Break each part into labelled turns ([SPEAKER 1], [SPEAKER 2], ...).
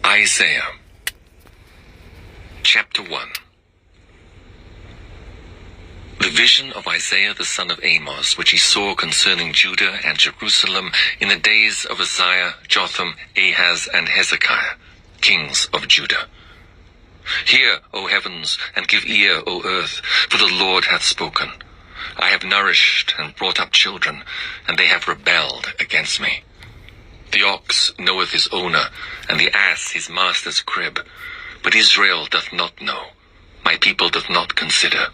[SPEAKER 1] Isaiah, chapter 1. The vision of Isaiah the son of Amos, which he saw concerning Judah and Jerusalem in the days of Uzziah, Jotham, Ahaz, and Hezekiah, kings of Judah. Hear, O heavens, and give ear, O earth, for the Lord hath spoken. I have nourished and brought up children, and they have rebelled against me. The ox knoweth his owner, and the ass his master's crib. But Israel doth not know, my people doth not consider.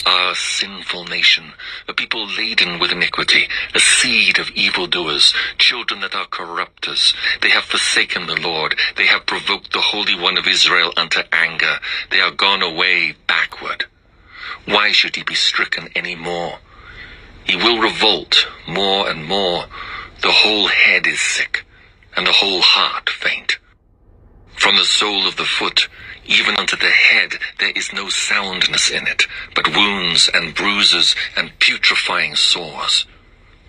[SPEAKER 1] Ah, sinful nation, a people laden with iniquity, a seed of evildoers, children that are corrupters. They have forsaken the Lord, they have provoked the Holy One of Israel unto anger, they are gone away backward. Why should he be stricken any more? He will revolt more and more. The whole head is sick, and the whole heart faint. From the sole of the foot, even unto the head, there is no soundness in it, but wounds and bruises and putrefying sores.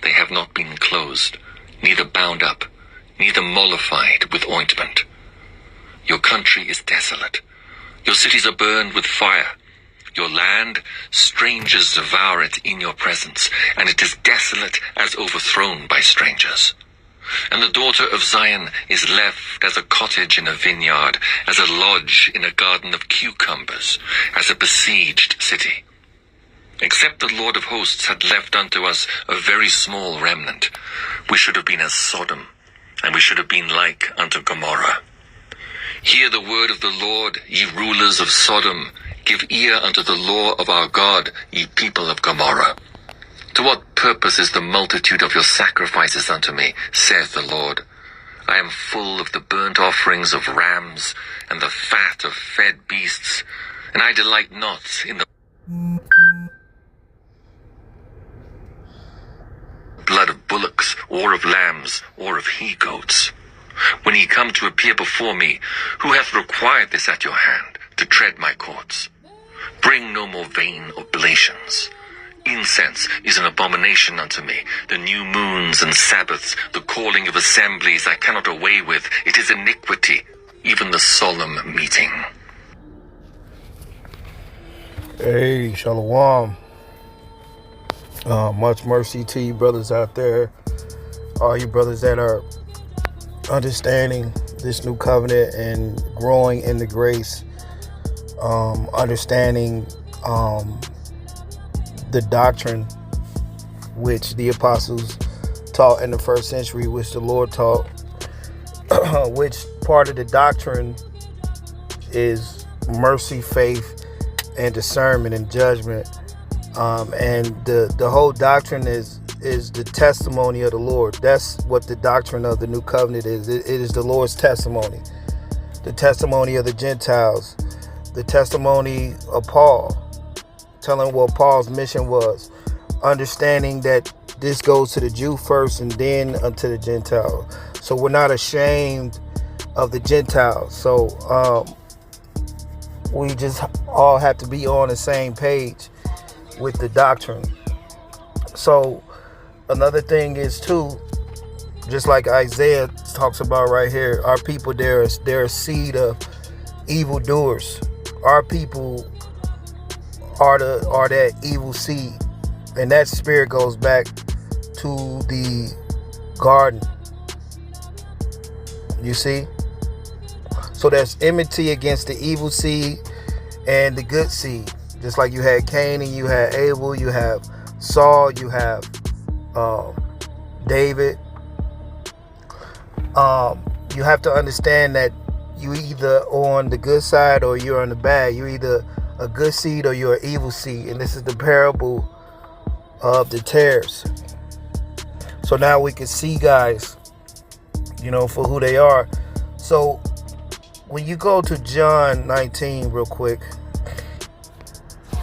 [SPEAKER 1] They have not been closed, neither bound up, neither mollified with ointment. Your country is desolate. Your cities are burned with fire. Your land, strangers devour it in your presence, and it is desolate as overthrown by strangers. And the daughter of Zion is left as a cottage in a vineyard, as a lodge in a garden of cucumbers, as a besieged city. Except the Lord of hosts had left unto us a very small remnant, we should have been as Sodom, and we should have been like unto Gomorrah. Hear the word of the Lord, ye rulers of Sodom. Give ear unto the law of our God, ye people of Gomorrah. To what purpose is the multitude of your sacrifices unto me, saith the Lord? I am full of the burnt offerings of rams, and the fat of fed beasts, and I delight not in the blood of bullocks, or of lambs, or of he-goats. When ye come to appear before me, who hath required this at your hand, to tread my courts? Bring no more vain oblations. Incense is an abomination unto me. The new moons and Sabbaths, the calling of assemblies I cannot away with. It is iniquity, even the solemn meeting.
[SPEAKER 2] Hey, shalom. Much mercy to you brothers out there. All you brothers that are understanding this new covenant and growing in the grace. Understanding the doctrine which the apostles taught in the first century, which the Lord taught, which part of the doctrine is mercy, faith, and discernment and judgment. And the whole doctrine is the testimony of the Lord. That's what the doctrine of the new covenant is. It is the Lord's testimony, the testimony of the Gentiles, the testimony of Paul, telling what Paul's mission was, understanding that this goes to the Jew first and then unto the Gentile. So we're not ashamed of the Gentiles. So we just all have to be on the same page with the doctrine. So another thing is too, just like Isaiah talks about right here, our people, they're a seed of evildoers. Our people are that evil seed, and that spirit goes back to the garden. You see? So there's enmity against the evil seed and the good seed. Just like you had Cain and you had Abel, you have Saul, you have David. You have to understand that you either on the good side or you're on the bad. You're either a good seed or you're an evil seed. And this is the parable of the tares. So now we can see guys, for who they are. So when you go to John 19 real quick,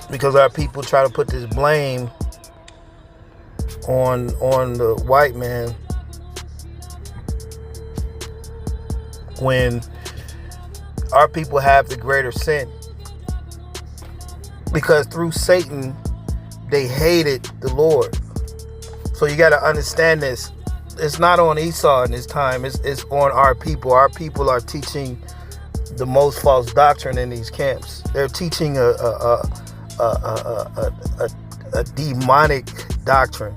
[SPEAKER 2] because our people try to put this blame on the white man when our people have the greater sin, because through Satan they hated the Lord. So you got to understand this. it's not on Esau in this time. It's on our people. Our people are teaching the most false doctrine in these camps. They're teaching a demonic doctrine,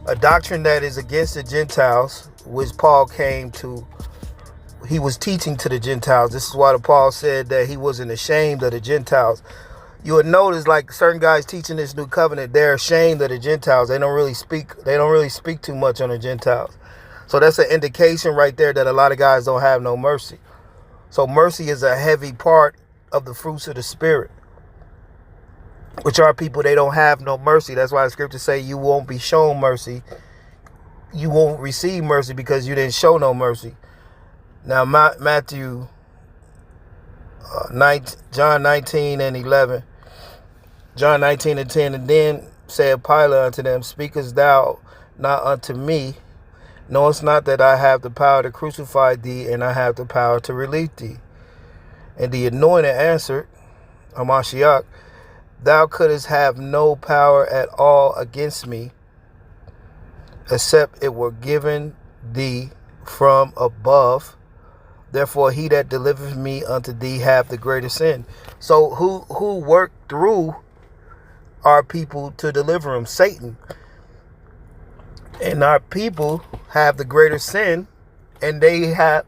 [SPEAKER 2] a doctrine that is against the Gentiles, which Paul came to. He was teaching to the Gentiles. This is why Paul said that he wasn't ashamed of the Gentiles. You would notice, like, certain guys teaching this new covenant, they're ashamed of the Gentiles. They don't really speak too much on the Gentiles. So that's an indication right there that a lot of guys don't have no mercy. So mercy is a heavy part of the fruits of the Spirit, which are people, they don't have no mercy. That's why the scriptures say you won't be shown mercy. You won't receive mercy because you didn't show no mercy. Now, Matthew, John 19 and 11. John 19 and 10. And then said Pilate unto them, Speakest thou not unto me? Knowest not that I have the power to crucify thee, and I have the power to release thee? And the anointed answered, Hamashiach, Thou couldst have no power at all against me, except it were given thee from above. Therefore he that delivereth me unto thee have the greater sin. So who worked through our people to deliver them? Satan. And our people have the greater sin, and they have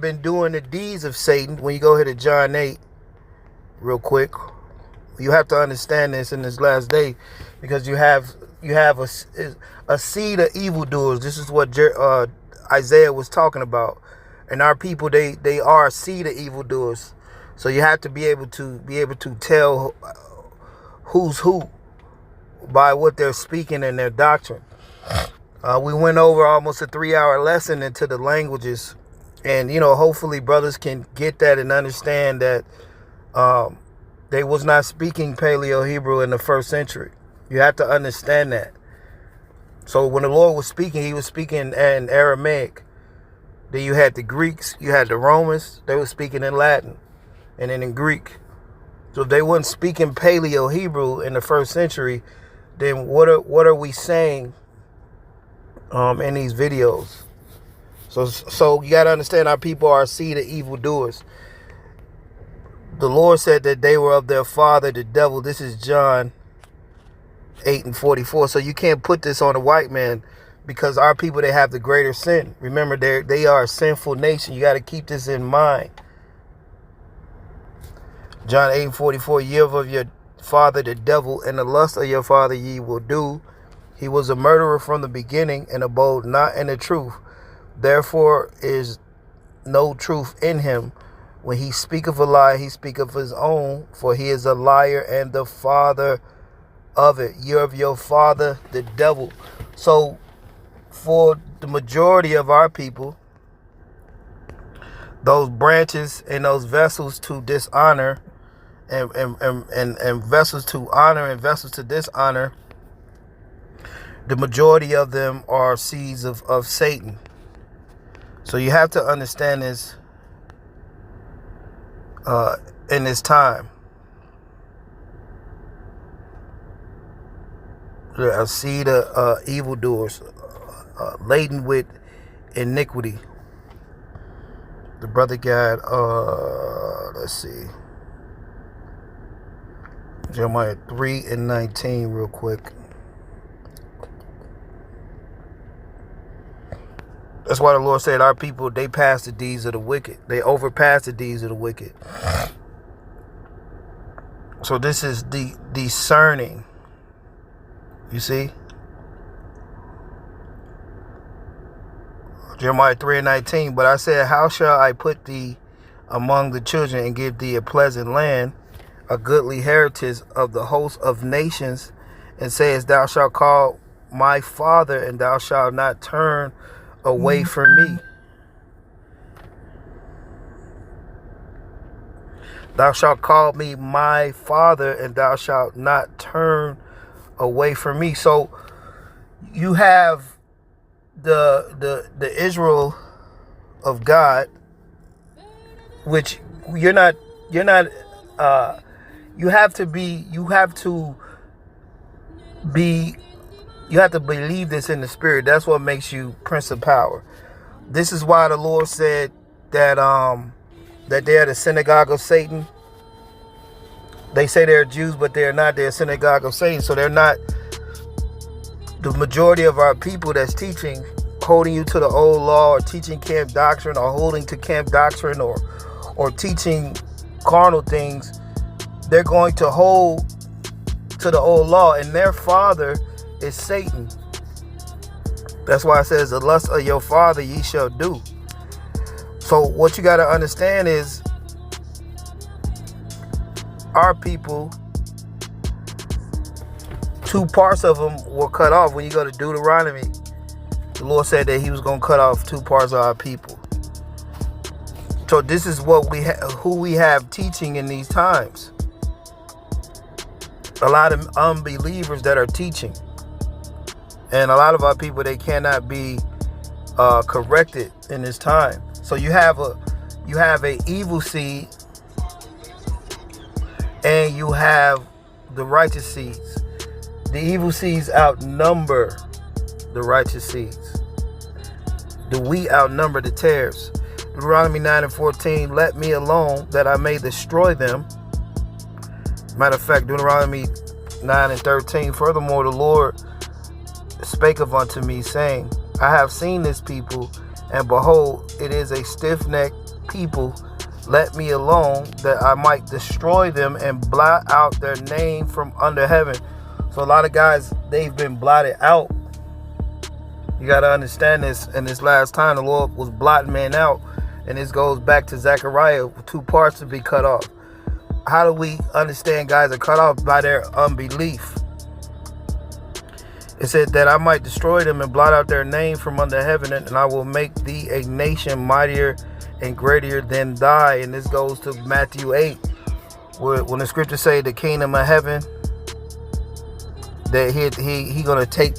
[SPEAKER 2] been doing the deeds of Satan. When you go here to John 8 real quick, you have to understand this in this last day, because you have a seed of evildoers. This is what Isaiah was talking about. And our people, they are a seed of evildoers. So you have to be able to tell who's who by what they're speaking in their doctrine. We went over almost a 3-hour lesson into the languages, and hopefully brothers can get that and understand that they was not speaking Paleo Hebrew in the first century. You have to understand that. So when the Lord was speaking, he was speaking in Aramaic. Then you had the Greeks, you had the Romans, they were speaking in Latin and then in Greek. So if they weren't speaking Paleo Hebrew in the first century, then what are we saying in these videos? So you got to understand, our people are a seed of evildoers. The Lord said that they were of their father, the devil. This is John 8 and 44. So you can't put this on a white man, because our people, they have the greater sin. Remember, they are a sinful nation. You got to keep this in mind. John 8 and 44, Ye of your father the devil, and the lust of your father ye will do. He was a murderer from the beginning, and abode not in the truth. Therefore is no truth in him. When he speaketh a lie, he speaketh his own, for he is a liar and the father of it. Ye of your father the devil. So for the majority of our people, those branches and those vessels to dishonor and vessels to honor and vessels to dishonor, the majority of them are seeds of Satan. So you have to understand this in this time. A seed of evildoers, laden with iniquity. The brother got, let's see, Jeremiah 3 and 19 real quick. That's why the Lord said our people, they pass the deeds of the wicked. They overpass the deeds of the wicked. So this is discerning. You see? Jeremiah 3 and 19. But I said, how shall I put thee among the children and give thee a pleasant land, a goodly heritage of the host of nations, and sayest, thou shalt call my father, and thou shalt not turn away from me. Thou shalt call me my father, and thou shalt not turn away from me. So you have the Israel of God, which you have to be You have to believe this in the spirit. That's what makes you Prince of Power. This is why the Lord said that that they are the synagogue of Satan. They say they're Jews, but they're not. They're a synagogue of Satan. So they're not the majority of our people that's teaching, holding you to the old law, or teaching camp doctrine, or holding to camp doctrine, or teaching carnal things. They're going to hold to the old law, and their father is Satan. That's why it says, the lust of your father ye shall do. So what you got to understand is, our people, 2 parts of them were cut off. When you go to Deuteronomy, the Lord said that he was going to cut off 2 parts of our people. So this is what who we have teaching in these times. A lot of unbelievers that are teaching. And a lot of our people, they cannot be corrected in this time. So you have a evil seed, and you have the righteous seeds. The evil seeds outnumber the righteous seeds. The wheat outnumber the tares. Deuteronomy 9:14, let me alone that I may destroy them. Matter of fact, Deuteronomy 9:13, furthermore, the Lord spake of unto me, saying, I have seen this people, and behold, it is a stiff-necked people. Let me alone that I might destroy them and blot out their name from under heaven. So a lot of guys, they've been blotted out. You got to understand this. In this last time, the Lord was blotting men out. And this goes back to Zechariah, 2 parts to be cut off. How do we understand guys are cut off? By their unbelief. It said that I might destroy them and blot out their name from under heaven, and I will make thee a nation mightier and greater than thy. And this goes to Matthew 8, where when the scriptures say the kingdom of heaven, that he gonna take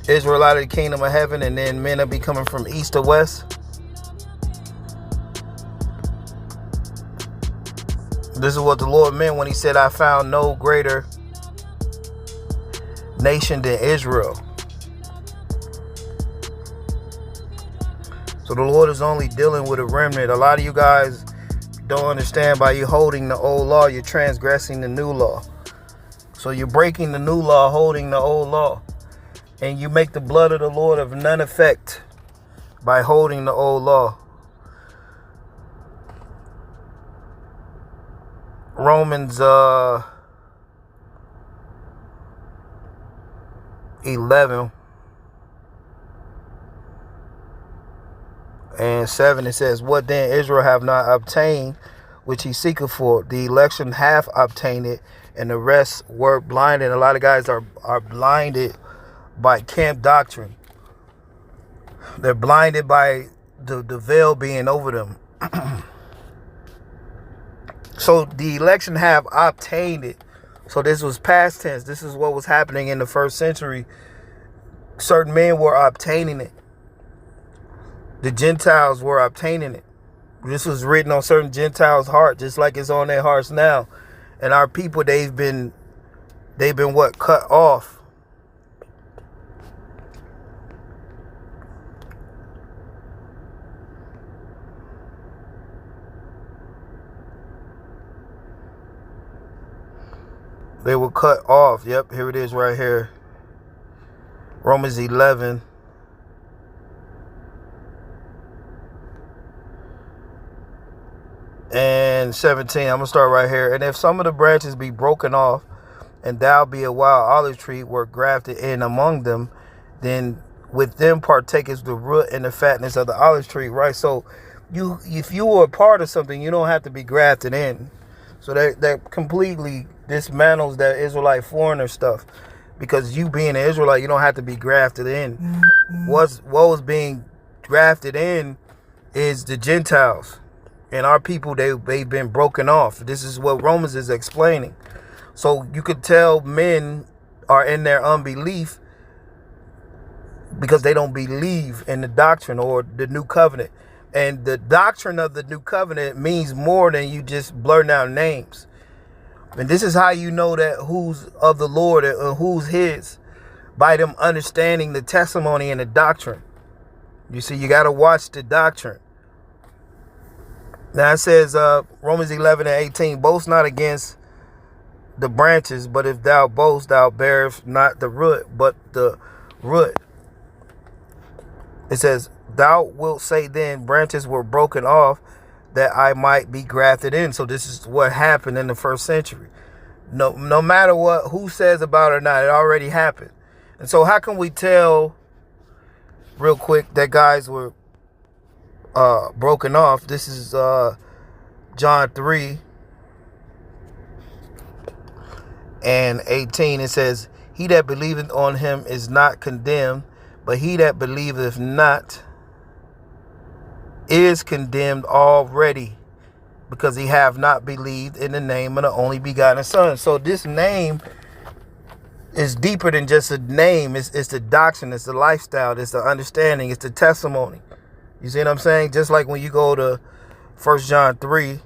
[SPEAKER 2] Israel out of the kingdom of heaven, and then men will be coming from east to west. This is what the Lord meant when he said, I found no greater nation than Israel. So the Lord is only dealing with a remnant. A lot of you guys don't understand, by you holding the old law, you're transgressing the new law. So you're breaking the new law, holding the old law. And you make the blood of the Lord of none effect by holding the old law. Romans 11 and 7, it says, what then Israel have not obtained, which he seeketh for? The election hath obtained it, and the rest were blinded. A lot of guys are blinded by camp doctrine. They're blinded by the veil being over them. So the election have obtained it. So this was past tense. This is what was happening in the first century. Certain men were obtaining it. The Gentiles were obtaining it. This was written on certain Gentiles' heart, just like it's on their hearts now. And our people, they've been what? Cut off. They were cut off. Yep, here it is right here. Romans 11. And 17. I'm going to start right here. And if some of the branches be broken off, and thou be a wild olive tree were grafted in among them, then with them partakest the root and the fatness of the olive tree. Right? So if you were a part of something, you don't have to be grafted in. So that completely dismantles that Israelite foreigner stuff, because you being an Israelite, you don't have to be grafted in. What was being grafted in is the Gentiles, and our people, they've been broken off. This is what Romans is explaining. So you could tell men are in their unbelief because they don't believe in the doctrine or the new covenant. And the doctrine of the new covenant means more than you just blurting out names. And this is how you know that who's of the Lord and who's his, by them understanding the testimony and the doctrine. You see, you got to watch the doctrine. Now it says, Romans 11:18, boast not against the branches, but if thou boast, thou bearest not the root, but the root. It says, thou wilt say then, branches were broken off that I might be grafted in. So this is what happened in the first century. No matter who says about it or not, it already happened. And so how can we tell real quick that guys were broken off? This is John 3:18. It says, he that believeth on him is not condemned, but he that believeth not is condemned already, because he have not believed in the name of the only begotten Son. So this name is deeper than just a name. It's the doctrine, it's the lifestyle, it's the understanding, it's the testimony. You see what I'm saying? Just like when you go to 1 John 3.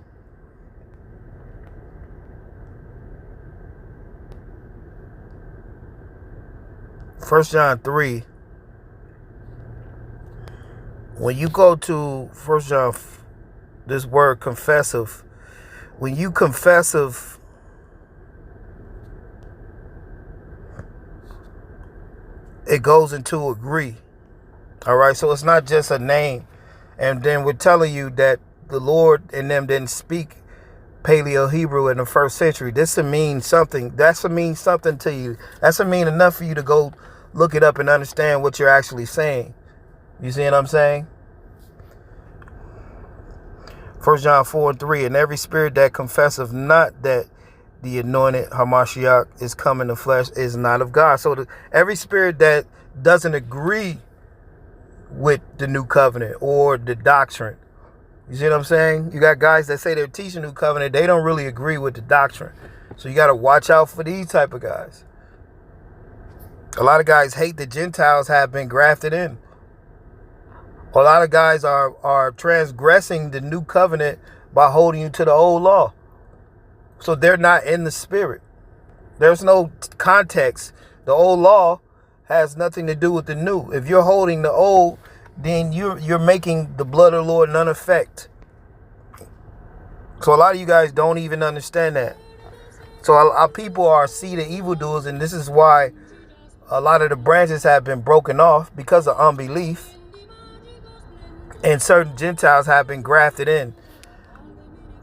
[SPEAKER 2] When you go to 1 John, this word confessive, when you confessive, it goes into agree. All right, so it's not just a name. And then we're telling you that the Lord and them didn't speak Paleo Hebrew in the first century. This will mean something. That's to mean something to you. That's to mean enough for you to go look it up and understand what you're actually saying. You see what I'm saying? 1 John 4:3, and every spirit that confesseth not that the anointed Hamashiach is come in the flesh is not of God. So every spirit that doesn't agree with the new covenant or the doctrine, you see what I'm saying? You got guys that say they're teaching new covenant, they don't really agree with the doctrine. So you got to watch out for these type of guys. A lot of guys hate the Gentiles have been grafted in. A lot of guys are transgressing the new covenant by holding you to the old law. So they're not in the spirit. There's no context. The old law has nothing to do with the new. If you're holding the old, then you're making the blood of the Lord none effect. So a lot of you guys don't even understand that. So our people are seed of evildoers, and this is why a lot of the branches have been broken off because of unbelief. And certain Gentiles have been grafted in.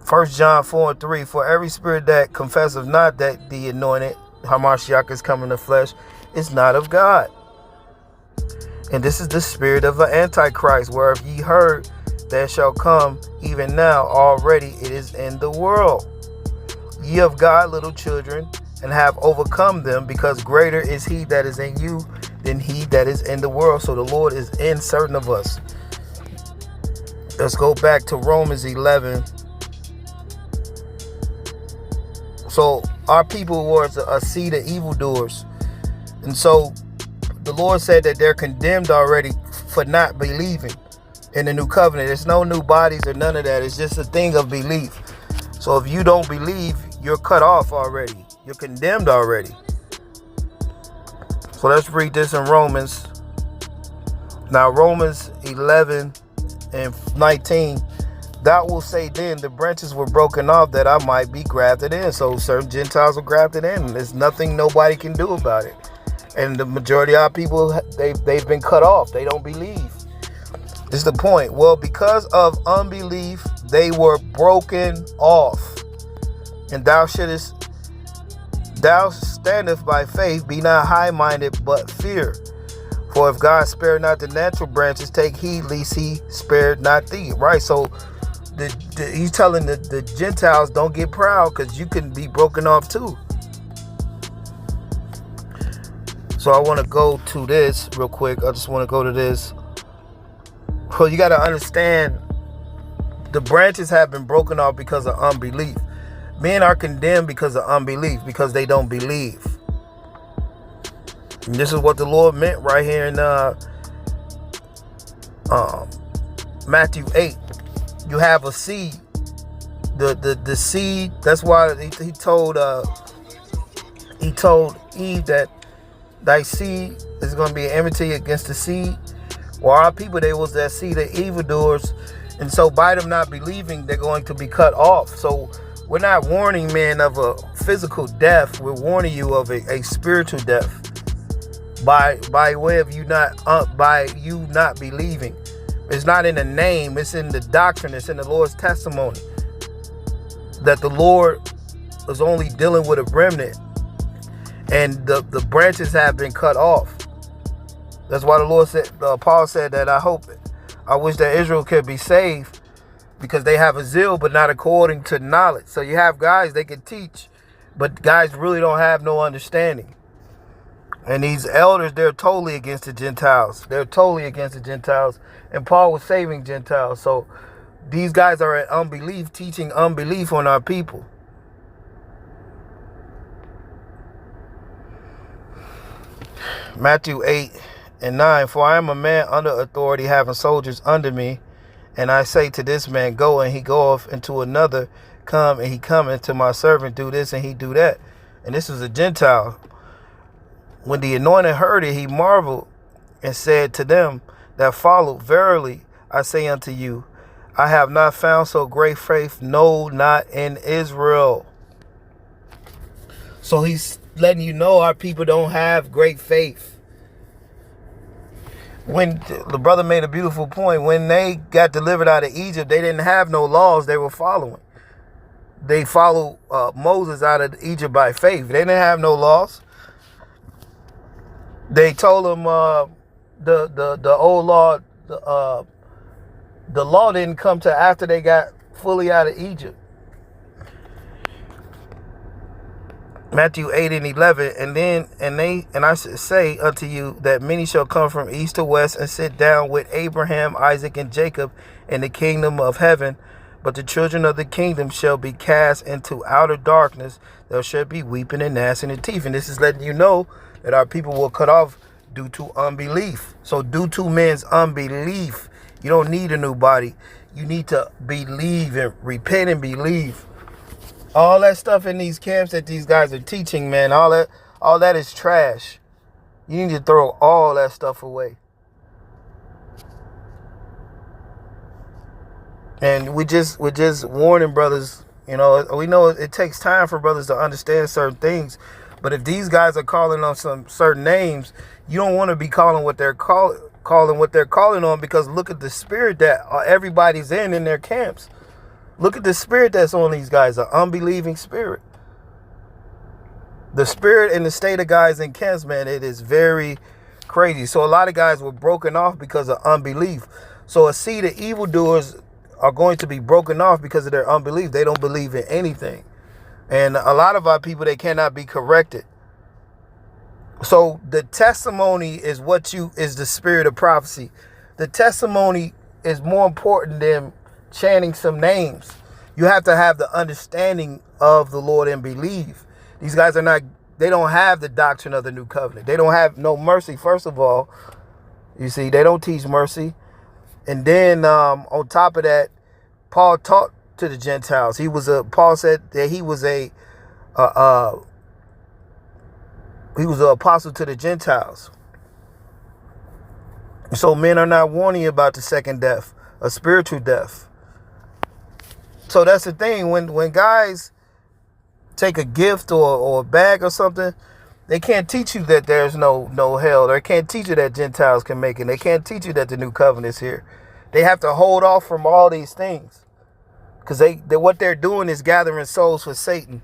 [SPEAKER 2] 1 John 4:3, for every spirit that confesseth not that the anointed Hamashiach is come in the flesh is not of God. And this is the spirit of the Antichrist, whereof ye heard that shall come, even now already it is in the world. Ye of God, little children, and have overcome them, because greater is he that is in you than he that is in the world. So the Lord is in certain of us. Let's go back to Romans 11. So our people were a seed of evildoers. And so the Lord said that they're condemned already for not believing in the new covenant. There's no new bodies or none of that. It's just a thing of belief. So if you don't believe, you're cut off already. You're condemned already. So let's read this in Romans. Now Romans 11:19. Thou wilt say then, the branches were broken off that I might be grafted in. So certain Gentiles were grafted in. There's nothing nobody can do about it. And the majority of our people, they've been cut off. They don't believe. This is the point. Well, because of unbelief, they were broken off. And thou standeth by faith, be not high-minded, but fear. For if God spared not the natural branches, take heed lest he spared not thee. Right? So he's telling the Gentiles, don't get proud, because you can be broken off too. So I want to go to this real quick. I just want to go to this. Well, you got to understand, the branches have been broken off because of unbelief. Men are condemned because of unbelief, because they don't believe. And this is what the Lord meant right here in Matthew 8. You have a seed the seed. That's why he told Eve that thy seed is going to be an enmity against the seed. Well, our people, they was that seed of evildoers, and so by them not believing, they're going to be cut off. So we're not warning men of a physical death. We're warning you of a spiritual death by way of you not believing. It's not in the name, it's in the doctrine, it's in the Lord's testimony that the Lord is only dealing with a remnant, and the branches have been cut off. That's why the Lord said, Paul said that I wish that Israel could be saved, because they have a zeal, but not according to knowledge. So you have guys, they can teach, but guys really don't have no understanding. And these elders, they're totally against the Gentiles. They're totally against the Gentiles. And Paul was saving Gentiles. So these guys are at unbelief, teaching unbelief on our people. Matthew 8:9, for I am a man under authority, having soldiers under me. And I say to this man, go, and he goeth, and to another, come, and he cometh. To my servant, do this, and he do that. And this was a Gentile. When the anointed heard it, he marveled and said to them that followed, verily, I say unto you, I have not found so great faith, no, not in Israel. So he's letting you know our people don't have great faith. When the brother made a beautiful point, when they got delivered out of Egypt, they didn't have no laws they were following. They followed Moses out of Egypt by faith. They didn't have no laws. They told them the old law, the law didn't come to after they got fully out of Egypt. Matthew 8:11, and I say unto you that many shall come from east to west and sit down with Abraham, Isaac, and Jacob in the kingdom of heaven. But the children of the kingdom shall be cast into outer darkness. There shall be weeping and gnashing of teeth. And this is letting you know that our people will cut off due to unbelief. So due to men's unbelief, you don't need a new body. You need to believe and repent and believe. All that stuff in these camps that these guys are teaching, man, all that is trash. You need to throw all that stuff away. And we're just warning brothers, you know, we know it takes time for brothers to understand certain things. But if these guys are calling on some certain names, you don't want to be calling what they're calling on, because look at the spirit that everybody's in their camps. Look at the spirit that's on these guys, an unbelieving spirit. The spirit and the state of guys in camps, man, it is very crazy. So a lot of guys were broken off because of unbelief. So a seed of evildoers are going to be broken off because of their unbelief. They don't believe in anything. And a lot of our people, they cannot be corrected. So the testimony is is the spirit of prophecy. The testimony is more important than chanting some names. You have to have the understanding of the Lord and believe. These guys they don't have the doctrine of the new covenant. They don't have no mercy, first of all. You see, they don't teach mercy. And then on top of that, Paul taught to the Gentiles. Paul said that he was an apostle to the Gentiles. So men are not warning you about the second death, a spiritual death. So that's the thing. When guys take a gift or a bag or something, they can't teach you that there's no hell. They can't teach you that Gentiles can make it. They can't teach you that the new covenant is here. They have to hold off from all these things, because what they're doing is gathering souls for Satan.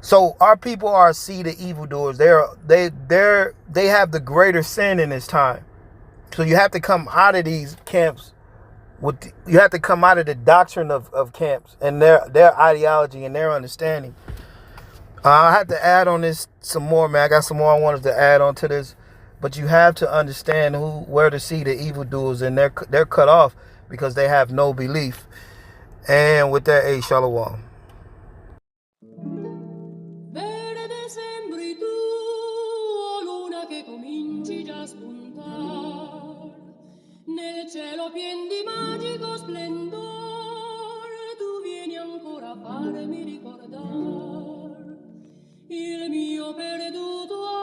[SPEAKER 2] So our people are a seed of evildoers. They have the greater sin in this time. So you have to come out of these camps. You have to come out of the doctrine of camps and their ideology and their understanding. I have to add on this some more, man. I got some more I wanted to add on to this. But you have to understand where to see the evildoers, and they're cut off because they have no belief. And with that, shalom.
[SPEAKER 3] Verde sembri tu, luna che cominci già a spuntar, nel cielo pien di magico splendor, tu vieni a ancora farmi ricordar il mio perduto